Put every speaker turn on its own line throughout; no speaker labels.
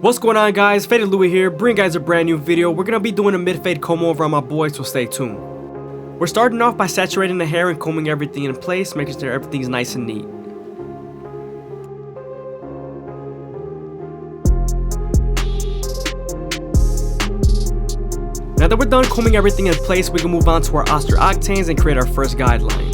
What's going on, guys? FadeitLuie here, bringing guys a brand new video. We're gonna be doing a mid-fade comb over on my boy, so stay tuned. We're starting off by saturating the hair and combing everything in place, making sure everything's nice and neat. Now that we're done combing everything in place, we can move on to our Oster octanes and create our first guideline.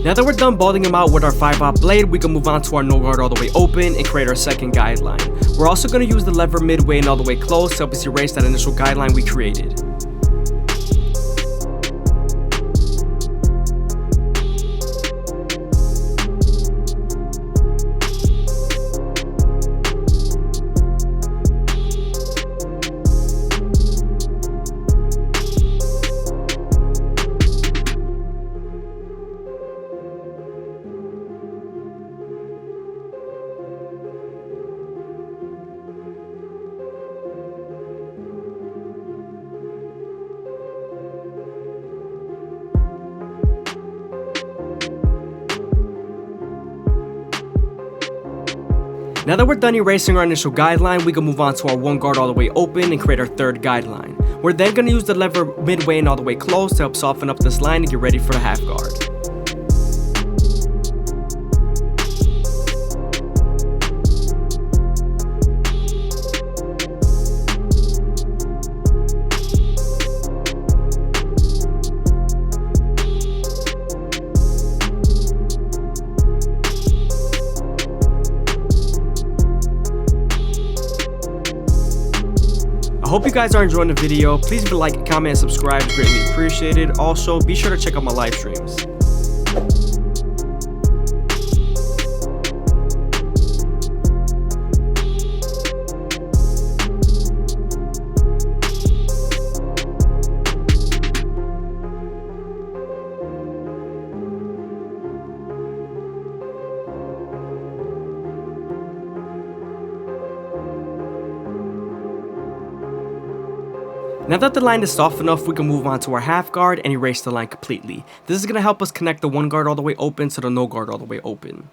Now that we're done balding him out with our 5/0 blade, we can move on to our no guard all the way open and create our second guideline. We're also going to use the lever midway and all the way close to help us erase that initial guideline we created. Now that we're done erasing our initial guideline, we can move on to our one guard all the way open and create our third guideline. We're then going to use the lever midway and all the way close to help soften up this line and get ready for the half guard. I hope you guys are enjoying the video. Please leave a like, comment, and subscribe. It's greatly appreciated. Also, be sure to check out my live streams. Now that the line is soft enough, we can move on to our half guard and erase the line completely. This is going to help us connect the one guard all the way open to the no guard all the way open.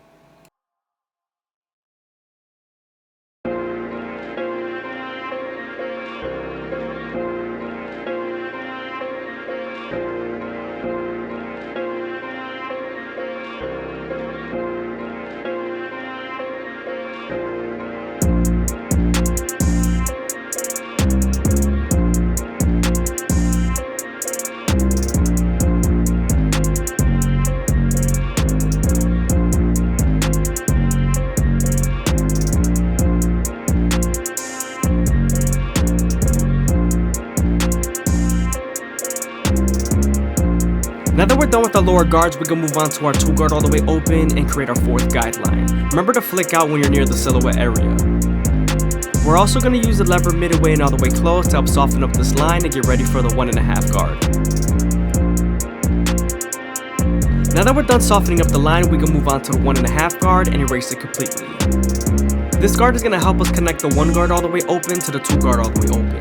Now that we're done with our lower guards, we can move on to our 2 guard all the way open and create our fourth guideline. Remember to flick out when you're near the silhouette area. We're also going to use the lever midway and all the way close to help soften up this line and get ready for the 1.5 guard. Now that we're done softening up the line, we can move on to the 1.5 guard and erase it completely. This guard is going to help us connect the 1 guard all the way open to the 2 guard all the way open.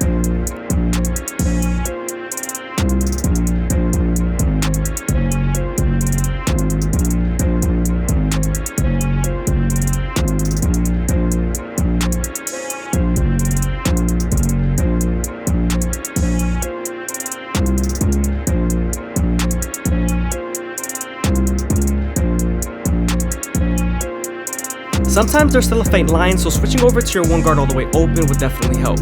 Sometimes there's still a faint line, so switching over to your one guard all the way open would definitely help.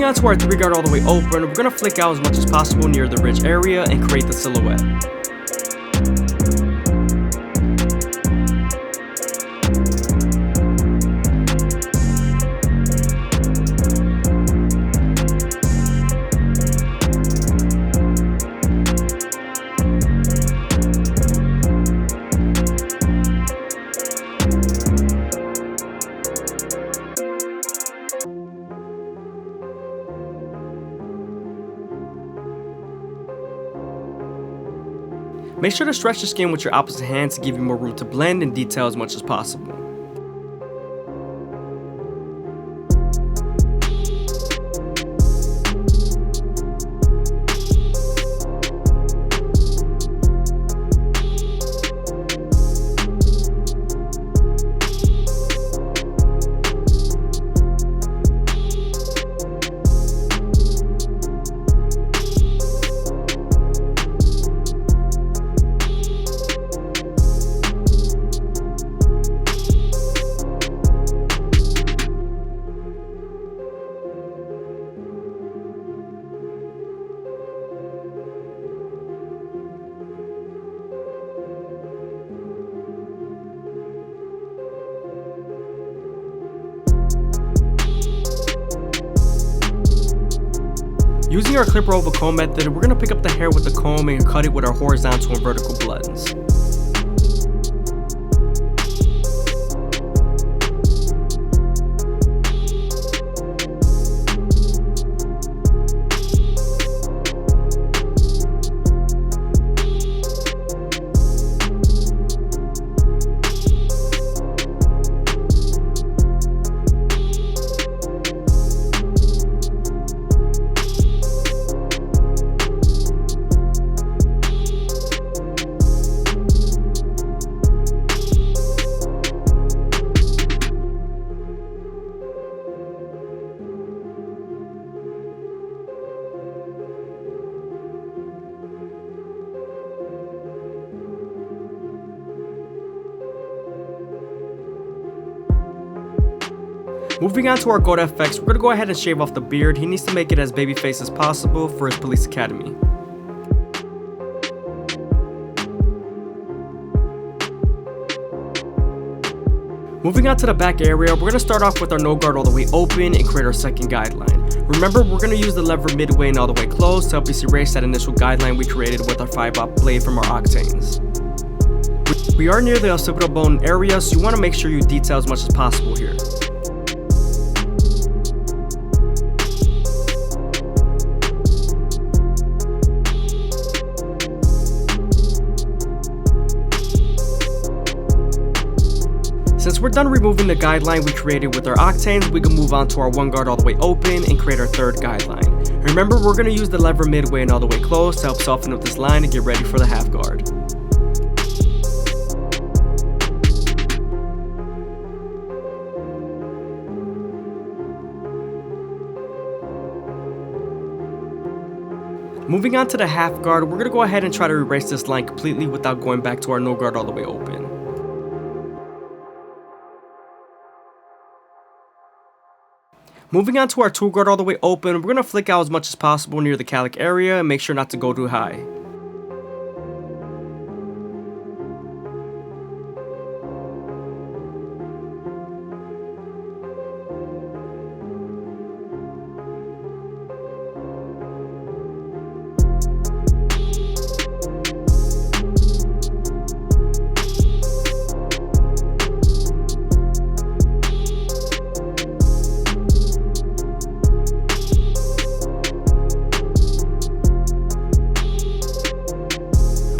Moving on to our 3 guard all the way open, we're going to flick out as much as possible near the ridge area and create the silhouette. Make sure to stretch the skin with your opposite hand to give you more room to blend and detail as much as possible. Using our clipper over comb method, we're going to pick up the hair with the comb and cut it with our horizontal and vertical blends. Moving on to our goat FX, we're going to go ahead and shave off the beard. He needs to make it as babyface as possible for his police academy. Moving on to the back area, we're going to start off with our no guard all the way open and create our second guideline. Remember, we're going to use the lever midway and all the way close to help us erase that initial guideline we created with our 5/0 blade from our octanes. We are near the occipital bone area, so you want to make sure you detail as much as possible here. Since we're done removing the guideline we created with our octanes, we can move on to our 1 guard all the way open and create our third guideline. Remember, we're going to use the lever midway and all the way close to help soften up this line and get ready for the half guard. Moving on to the half guard, we're going to go ahead and try to erase this line completely without going back to our no guard all the way open. Moving on to our 2 guard all the way open, we're going to flick out as much as possible near the calic area and make sure not to go too high.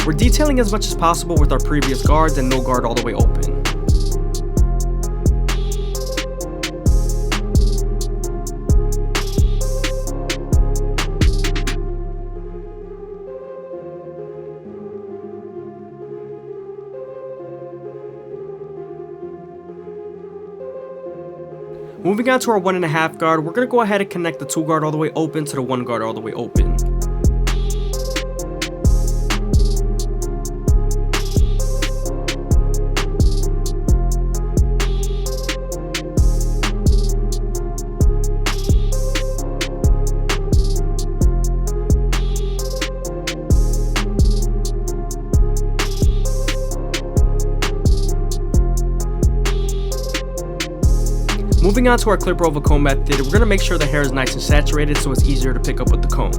We're detailing as much as possible with our previous guards and no guard all the way open. Moving on to our 1.5 guard, we're going to go ahead and connect the 2 guard all the way open to the 1 guard all the way open. Moving on to our clipper over comb method, we're going to make sure the hair is nice and saturated so it's easier to pick up with the comb.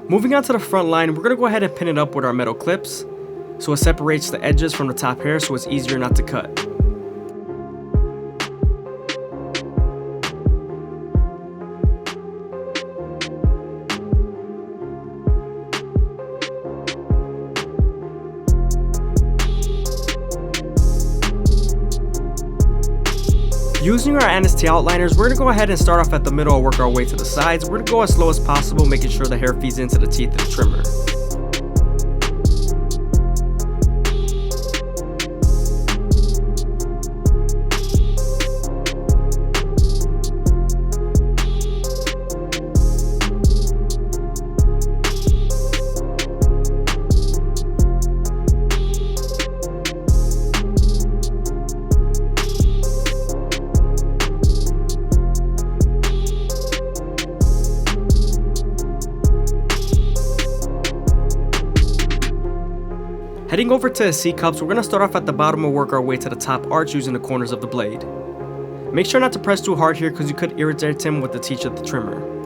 Moving on to the front line, we're going to go ahead and pin it up with our metal clips so it separates the edges from the top hair so it's easier not to cut. Using our Anesthe outliners, we're going to go ahead and start off at the middle and work our way to the sides. We're going to go as slow as possible, making sure the hair feeds into the teeth of the trimmer. Heading over to his C-cups, we're going to start off at the bottom and work our way to the top arch using the corners of the blade. Make sure not to press too hard here because you could irritate him with the teeth of the trimmer.